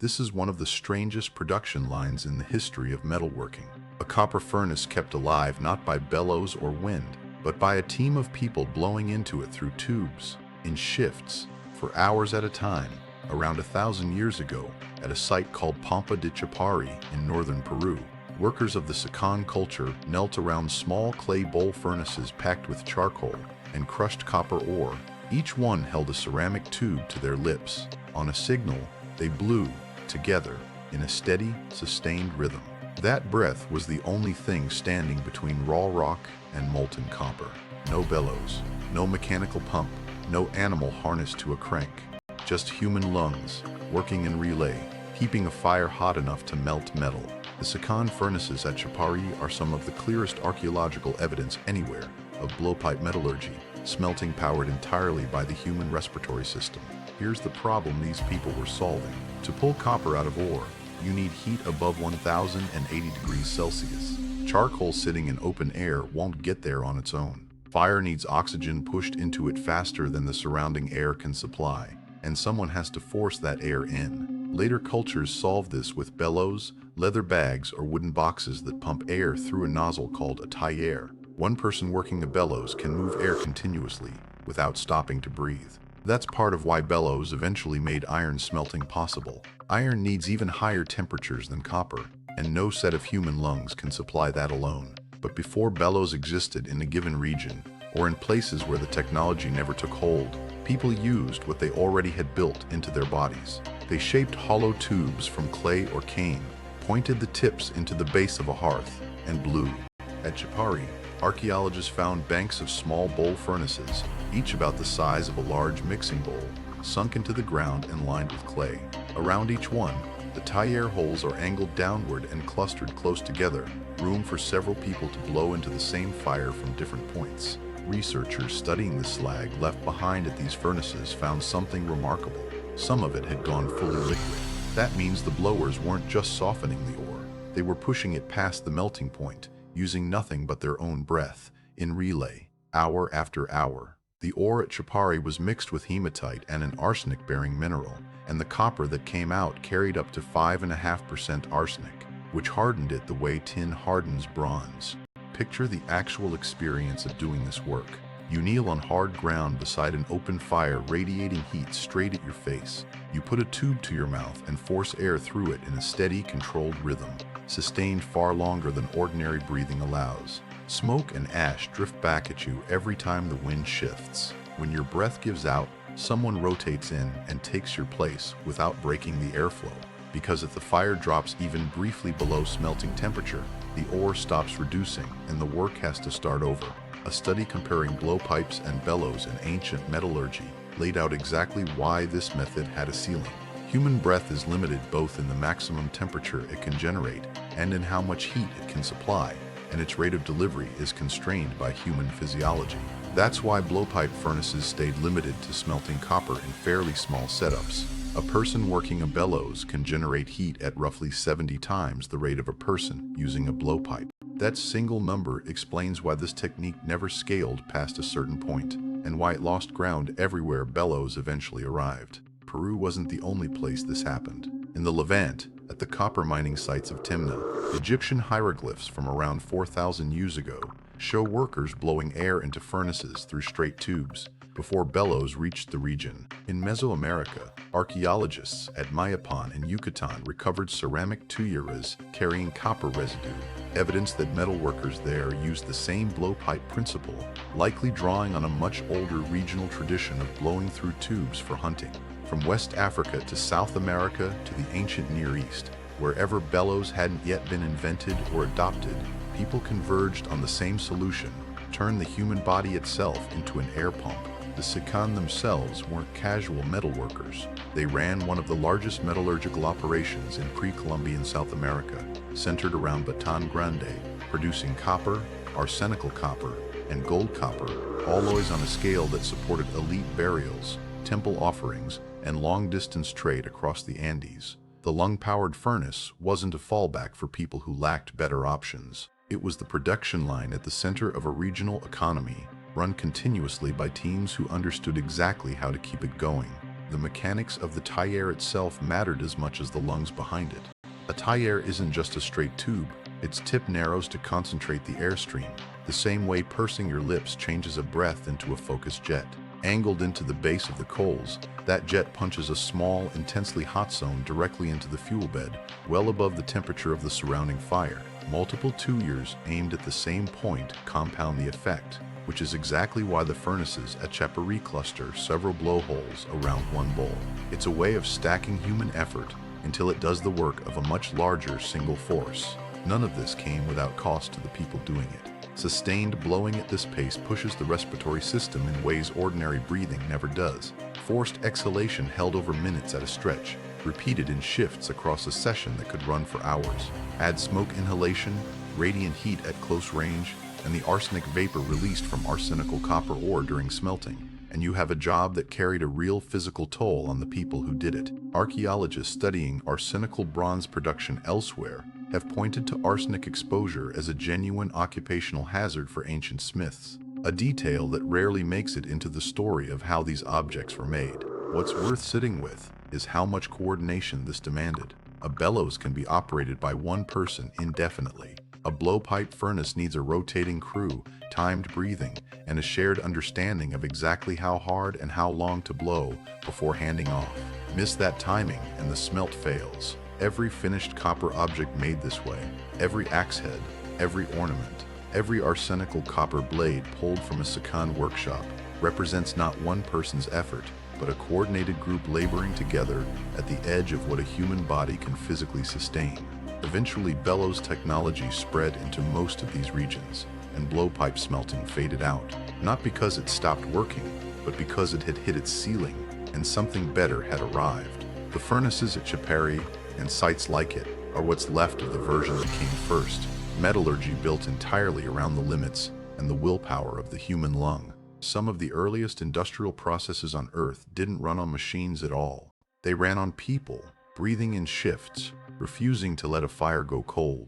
This is one of the strangest production lines in the history of metalworking. A copper furnace kept alive not by bellows or wind, but by a team of people blowing into it through tubes, in shifts, for hours at a time, around 1,000 years ago, at a site called Pampa de Chaparrí in northern Peru. Workers of the Sicán culture knelt around small clay bowl furnaces packed with charcoal and crushed copper ore. Each one held a ceramic tube to their lips. On a signal, they blew, together, in a steady, sustained rhythm. That breath was the only thing standing between raw rock and molten copper. No bellows, no mechanical pump, no animal harnessed to a crank. Just human lungs, working in relay, keeping a fire hot enough to melt metal. The Sicán furnaces at Chaparrí are some of the clearest archaeological evidence anywhere of blowpipe metallurgy, smelting powered entirely by the human respiratory system. Here's the problem these people were solving. To pull copper out of ore, you need heat above 1,080 degrees Celsius. Charcoal sitting in open air won't get there on its own. Fire needs oxygen pushed into it faster than the surrounding air can supply, and someone has to force that air in. Later cultures solved this with bellows, leather bags, or wooden boxes that pump air through a nozzle called a tuyere. One person working the bellows can move air continuously without stopping to breathe. That's part of why bellows eventually made iron smelting possible. Iron needs even higher temperatures than copper, and no set of human lungs can supply that alone. But before bellows existed in a given region, or in places where the technology never took hold, people used what they already had built into their bodies. They shaped hollow tubes from clay or cane, pointed the tips into the base of a hearth, and blew. At Chaparrí, archaeologists found banks of small bowl furnaces, each about the size of a large mixing bowl, sunk into the ground and lined with clay. Around each one, the tuyere holes are angled downward and clustered close together, room for several people to blow into the same fire from different points. Researchers studying the slag left behind at these furnaces found something remarkable. Some of it had gone fully liquid. That means the blowers weren't just softening the ore, they were pushing it past the melting point, using nothing but their own breath, in relay, hour after hour. The ore at Chaparrí was mixed with hematite and an arsenic-bearing mineral, and the copper that came out carried up to 5.5% arsenic, which hardened it the way tin hardens bronze. Picture the actual experience of doing this work. You kneel on hard ground beside an open fire radiating heat straight at your face. You put a tube to your mouth and force air through it in a steady, controlled rhythm, sustained far longer than ordinary breathing allows. Smoke and ash drift back at you every time the wind shifts. When your breath gives out, someone rotates in and takes your place without breaking the airflow. Because if the fire drops even briefly below smelting temperature, the ore stops reducing and the work has to start over. A study comparing blowpipes and bellows in ancient metallurgy laid out exactly why this method had a ceiling. Human breath is limited both in the maximum temperature it can generate and in how much heat it can supply, and its rate of delivery is constrained by human physiology. That's why blowpipe furnaces stayed limited to smelting copper in fairly small setups. A person working a bellows can generate heat at roughly 70 times the rate of a person using a blowpipe. That single number explains why this technique never scaled past a certain point, and why it lost ground everywhere bellows eventually arrived. Peru wasn't the only place this happened. In the Levant, at the copper mining sites of Timna, Egyptian hieroglyphs from around 4,000 years ago show workers blowing air into furnaces through straight tubes before bellows reached the region. In Mesoamerica, archaeologists at Mayapan in Yucatan recovered ceramic tuyeres carrying copper residue, evidence that metalworkers there used the same blowpipe principle, likely drawing on a much older regional tradition of blowing through tubes for hunting. From West Africa to South America to the ancient Near East, wherever bellows hadn't yet been invented or adopted, people converged on the same solution: turn the human body itself into an air pump. The Sicán themselves weren't casual metalworkers. They ran one of the largest metallurgical operations in pre-Columbian South America, centered around Baton Grande, producing copper, arsenical copper, and gold copper, alloys on a scale that supported elite burials, temple offerings, and long-distance trade across the Andes. The lung-powered furnace wasn't a fallback for people who lacked better options. It was the production line at the center of a regional economy, run continuously by teams who understood exactly how to keep it going. The mechanics of the tuyere itself mattered as much as the lungs behind it. A tuyere isn't just a straight tube, its tip narrows to concentrate the airstream, the same way pursing your lips changes a breath into a focused jet. Angled into the base of the coals, that jet punches a small, intensely hot zone directly into the fuel bed, well above the temperature of the surrounding fire. Multiple tuyers aimed at the same point compound the effect, which is exactly why the furnaces at Chaparrí cluster several blowholes around one bowl. It's a way of stacking human effort until it does the work of a much larger single force. None of this came without cost to the people doing it. Sustained blowing at this pace pushes the respiratory system in ways ordinary breathing never does. Forced exhalation held over minutes at a stretch, repeated in shifts across a session that could run for hours. Add smoke inhalation, radiant heat at close range, and the arsenic vapor released from arsenical copper ore during smelting, and you have a job that carried a real physical toll on the people who did it. Archaeologists studying arsenical bronze production elsewhere have pointed to arsenic exposure as a genuine occupational hazard for ancient smiths, a detail that rarely makes it into the story of how these objects were made. What's worth sitting with is how much coordination this demanded. A bellows can be operated by one person indefinitely. A blowpipe furnace needs a rotating crew, timed breathing, and a shared understanding of exactly how hard and how long to blow before handing off. Miss that timing and the smelt fails. Every finished copper object made this way, every axe head, every ornament, every arsenical copper blade pulled from a Sicán workshop represents not one person's effort, but a coordinated group laboring together at the edge of what a human body can physically sustain. Eventually, bellows technology spread into most of these regions, and blowpipe smelting faded out, not because it stopped working, but because it had hit its ceiling and something better had arrived. The furnaces at Chaparrí and sites like it are what's left of the version that came first. Metallurgy built entirely around the limits and the willpower of the human lung. Some of the earliest industrial processes on Earth didn't run on machines at all. They ran on people, breathing in shifts, refusing to let a fire go cold.